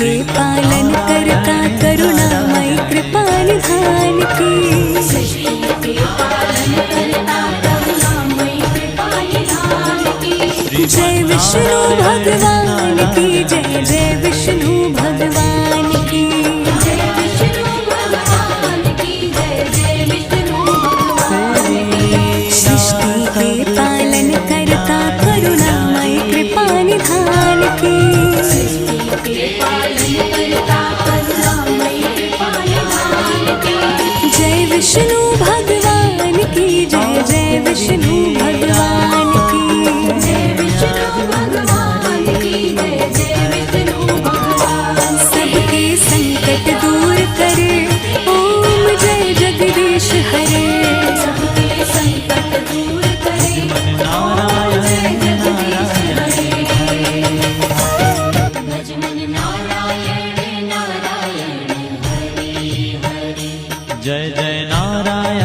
के पालन करता करुणामय कृपा निधान की। सृष्टि के पालन करता करुणामय कृपा निधान की। जय विष्णु भगवान की जय, जय विष्णु भगवान की। जय विष्णु भगवान की जय, जय विष्णु भगवान की। सृष्टि के पालन करता करुणामय कृपा निधान की। सृष्टि के पालन करता करुणामय कृपा निधान की। जय विष्णु भगवान की जय, जय विष्णु भगवान की। जय विष्णु भगवान की जय, जय विष्णु भगवान। सबके संकट दूर करे ओम जय जगदीश हरे। सबके संकट दूर करे ओम जय जगदीश हरे। भजन नारायण नारायण हरि हरि। जय जय नारायण।